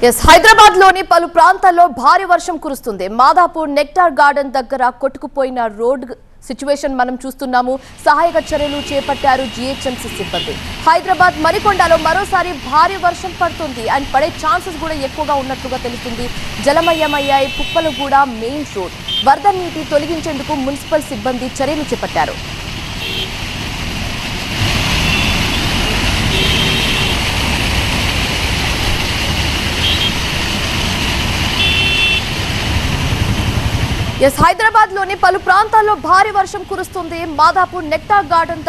హైదరాబాద్ లోని పలు ప్రాంతాల్లో భారీ వర్షం కురుస్తుంది. మాదాపూర్ నెక్టార్ గార్డెన్ దగ్గర కొట్టుకుపోయిన రోడ్ సిచ్యువేషన్ మనం చూస్తున్నాము. సహాయక చర్యలు చేపట్టారు జీహెచ్ఎంసీ సిబ్బంది. హైదరాబాద్ మరికొండలో మరోసారి భారీ వర్షం పడుతుంది అండ్ పడే ఛాన్సెస్ కూడా ఎక్కువగా ఉన్నట్లుగా తెలుస్తుంది. జలమయమయ్యాయి పుప్పలగూడ మెయిన్ రోడ్. వరద నీటి తొలగించేందుకు మున్సిపల్ సిబ్బంది చర్యలు చేపట్టారు. హైదరాబాద్ లోని పలు ప్రాంతాల్లో భారీ వర్షం కురుస్తుంది. మాదాపూర్ నెక్టార్ గార్డెన్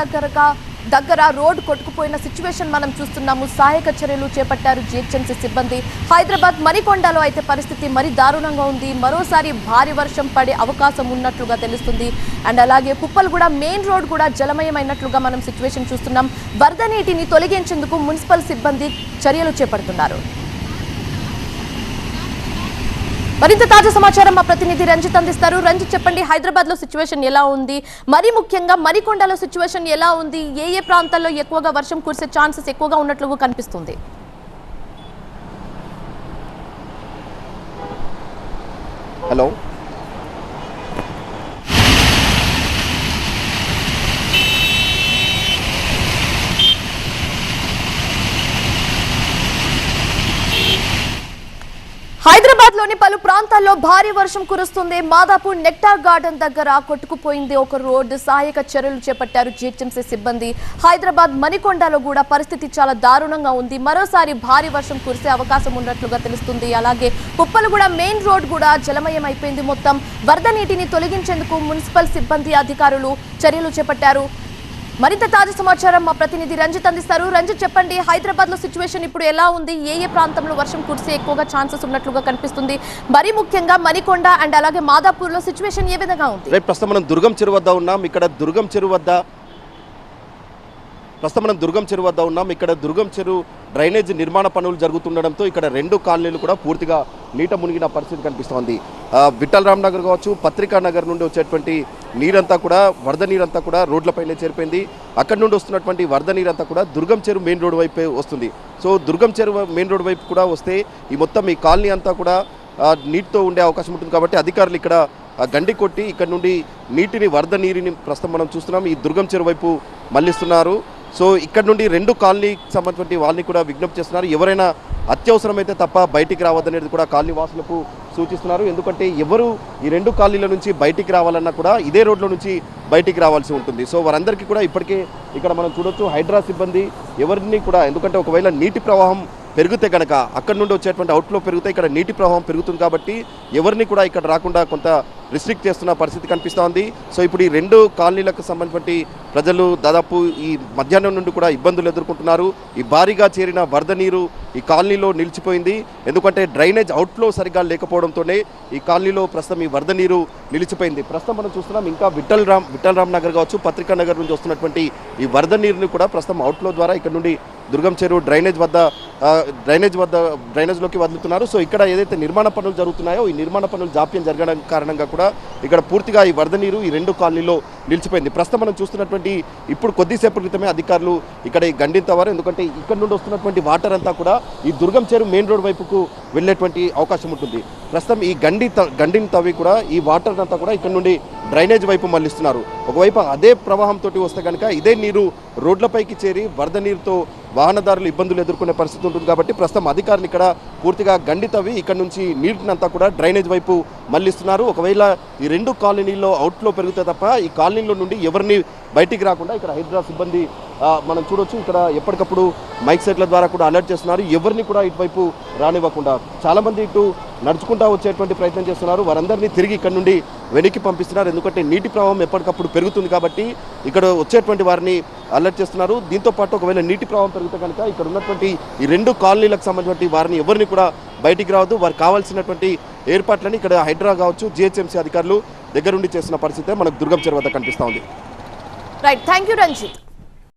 దగ్గర రోడ్ కొట్టుకుపోయిన సిచ్యువేషన్ మనం చూస్తున్నాము. సహాయక చర్యలు చేపట్టారు జీహెచ్ఎంసీ సిబ్బంది. హైదరాబాద్ మరికొండలో అయితే పరిస్థితి మరీ దారుణంగా ఉంది. మరోసారి భారీ వర్షం పడే అవకాశం ఉన్నట్లుగా తెలుస్తుంది. అండ్ అలాగే పుప్పలగూడ మెయిన్ రోడ్ కూడా జలమయమైనట్లుగా మనం సిచ్యువేషన్ చూస్తున్నాం. వరద నీటిని తొలగించేందుకు మున్సిపల్ సిబ్బంది చర్యలు చేపడుతున్నారు. మరింత తాజా సమాచారం మా ప్రతినిధి రంజిత్ అందిస్తారు. రంజిత్, చెప్పండి, హైదరాబాద్ లో సిచ్యువేషన్ ఎలా ఉంది, మరి ముఖ్యంగా మరికొండలో సిచ్యువేషన్ ఎలా ఉంది, ఏ ప్రాంతాల్లో ఎక్కువగా వర్షం కురిసే ఛాన్సెస్ ఎక్కువగా ఉన్నట్లుగా కనిపిస్తుంది? హలో, హైదరాబాద్ లోని పలు ప్రాంతాల్లో భారీ వర్షం కురుస్తుంది. మాదాపూర్ నెక్టార్ గార్డెన్ దగ్గర కొట్టుకుపోయింది ఒక రోడ్డు. సహాయక చర్యలు చేపట్టారు జీహెచ్ఎంసీ సిబ్బంది. హైదరాబాద్ మరికొండలో కూడా పరిస్థితి చాలా దారుణంగా ఉంది. మరోసారి భారీ వర్షం కురిసే అవకాశం ఉన్నట్లుగా తెలుస్తుంది. అలాగే పుప్పలగూడ మెయిన్ రోడ్ కూడా జలమయం అయిపోయింది. మొత్తం వరద నీటిని తొలగించేందుకు మున్సిపల్ సిబ్బంది అధికారులు చర్యలు చేపట్టారు. మరింత తాజా సమాచారం మా ప్రతినిధి రంజిత్ అందిస్తారు. రంజిత్, చెప్పండి, హైదరాబాద్ లో సిచ్యువేషన్ ఇప్పుడు ఎలా ఉంది, ఏ ప్రాంతంలో వర్షం కురిసే ఎక్కువగా ఛాన్సెస్ ఉన్నట్లుగా కనిపిస్తుంది, మరి ముఖ్యంగా మరికొండ అండ్ అలాగే మాదాపూర్ లో సిచ్యువేషన్ ఏ విధంగా ఉంది? ప్రస్తుతం మనం దుర్గం చెరువు వద్ద ఉన్నాం. ఇక్కడ దుర్గం చెరువు డ్రైనేజ్ నిర్మాణ పనులు జరుగుతుండడంతో ఇక్కడ రెండు కాలనీలు కూడా పూర్తిగా నీట మునిగిన పరిస్థితి కనిపిస్తోంది. విఠల్ రామ్ నగర్ కావచ్చు, పత్రికా నగర్ నుండి వచ్చేటువంటి నీరంతా కూడా, వరద నీరంతా కూడా రోడ్లపైనే చేరిపోయింది. అక్కడి నుండి వస్తున్నటువంటి వరద నీరంతా కూడా దుర్గం చెరువు మెయిన్ రోడ్ వైపే వస్తుంది. సో దుర్గం చెరువు మెయిన్ రోడ్ వైపు కూడా వస్తే ఈ కాలనీ అంతా కూడా నీటితో ఉండే అవకాశం ఉంటుంది. కాబట్టి అధికారులు ఇక్కడ గండి కొట్టి ఇక్కడ నుండి వరద నీటిని ప్రస్తుతం మనం చూస్తున్నాం ఈ దుర్గం చెరువు వైపు మళ్లిస్తున్నారు. సో ఇక్కడ నుండి రెండు కాలనీకి సంబంధించిన వాళ్ళని కూడా విజ్ఞప్తి చేస్తున్నారు. ఎవరైనా అత్యవసరమైతే తప్ప బయటికి రావద్దనేది కూడా కాలనీ వాసులకు సూచిస్తున్నారు. ఎందుకంటే ఎవరు ఈ రెండు కాలనీల నుంచి బయటికి రావాలన్నా కూడా ఇదే రోడ్లో నుంచి బయటికి రావాల్సి ఉంటుంది. సో వారందరికీ కూడా ఇప్పటికే ఇక్కడ మనం చూడొచ్చు హైడ్రా సిబ్బంది ఎవరిని కూడా, ఎందుకంటే ఒకవేళ నీటి ప్రవాహం పెరిగితే కనుక అక్కడ నుండి వచ్చేటువంటి అవుట్ఫ్లో పెరిగితే ఇక్కడ నీటి ప్రవాహం పెరుగుతుంది. కాబట్టి ఎవరిని కూడా ఇక్కడ రాకుండా కొంత రిస్ట్రిక్ట్ చేస్తున్న పరిస్థితి కనిపిస్తోంది. సో ఇప్పుడు ఈ రెండు కాలనీలకు సంబంధించి ప్రజలు దాదాపు ఈ మధ్యాహ్నం నుండి కూడా ఇబ్బందులు ఎదుర్కొంటున్నారు. ఈ భారీగా చేరిన వరద నీరు ఈ కాలనీలో నిలిచిపోయింది. ఎందుకంటే డ్రైనేజ్ అవుట్ఫ్లో సరిగ్గా లేకపోవడంతోనే ఈ కాలనీలో ప్రస్తుతం ఈ వరద నీరు నిలిచిపోయింది. ప్రస్తుతం మనం చూస్తున్నాం ఇంకా విఠల్ రామ్ నగర్ కావచ్చు, పత్రికా నగర్ నుంచి వస్తున్నటువంటి ఈ వరద నీరుని కూడా ప్రస్తుతం అవుట్ఫ్లో ద్వారా ఇక్కడ నుండి దుర్గం చెరువు డ్రైనేజ్లోకి వదులుతున్నారు. సో ఇక్కడ ఏదైతే నిర్మాణ పనులు జరుగుతున్నాయో ఈ నిర్మాణ పనులు జాప్యం జరగడం కారణంగా కూడా ఇక్కడ పూర్తిగా ఈ వరద నీరు ఈ రెండు కాలనీలో నిలిచిపోయింది. ప్రస్తుతం మనం చూస్తున్నటువంటి ఇప్పుడు కొద్దిసేపటి క్రితమే అధికారులు ఇక్కడ ఈ గండిని తవ్వారు. ఎందుకంటే ఇక్కడ నుండి వస్తున్నటువంటి వాటర్ అంతా కూడా ఈ దుర్గం చెరువు మెయిన్ రోడ్ వైపుకు వెళ్ళేటువంటి అవకాశం ఉంటుంది. ప్రస్తుతం ఈ గండిని తవ్వి కూడా ఈ వాటర్ అంతా కూడా ఇక్కడ నుండి డ్రైనేజ్ వైపు మళ్లిస్తున్నారు. ఒకవైపు అదే ప్రవాహంతో వస్తే కనుక ఇదే నీరు రోడ్లపైకి చేరి వరద నీరుతో వాహనదారులు ఇబ్బందులు ఎదుర్కొనే పరిస్థితి ఉంటుంది. కాబట్టి ప్రస్తుతం అధికారులు ఇక్కడ పూర్తిగా గండి తవ్వి ఇక్కడ నుంచి నీటినంతా కూడా డ్రైనేజ్ వైపు మళ్లిస్తున్నారు. ఒకవేళ ఈ రెండు కాలనీల్లో అవుట్ఫ్లో పెరిగితే తప్ప ఈ కాలనీలో నుండి ఎవరిని బయటికి రాకుండా ఇక్కడ హైదరాబాద్ సిబ్బంది మనం చూడొచ్చు ఇక్కడ ఎప్పటికప్పుడు మైక్ సెట్ల ద్వారా కూడా అలర్ట్ చేస్తున్నారు. ఎవరిని కూడా ఇటువైపు రానివ్వకుండా చాలామంది ఇటు నడుచుకుంటూ వచ్చేటువంటి ప్రయత్నం చేస్తున్నారు. వారందరినీ తిరిగి ఇక్కడ నుండి వెనక్కి పంపిస్తున్నారు. ఎందుకంటే నీటి ప్రవాహం ఎప్పటికప్పుడు పెరుగుతుంది కాబట్టి ఇక్కడ వచ్చేటువంటి వారిని అలర్ట్ చేస్తున్నారు. దీంతో పాటు ఒకవేళ నీటి ప్రవాహం పెరిగితే కనుక ఇక్కడ ఉన్నటువంటి ఈ రెండు కాలనీలకు సంబంధించిన వారిని ఎవరిని కూడా బయటికి రావద్దు. వారికి కావాల్సినటువంటి ఏర్పాట్లని ఇక్కడ హైడ్రా కావచ్చు, జీహెచ్ఎంసీ అధికారులు దగ్గరుండి చేస్తున్న పరిస్థితే మనకు దుర్గం చెరువు వద్ద కనిపిస్తూ ఉంది. Right, thank you Ranjith.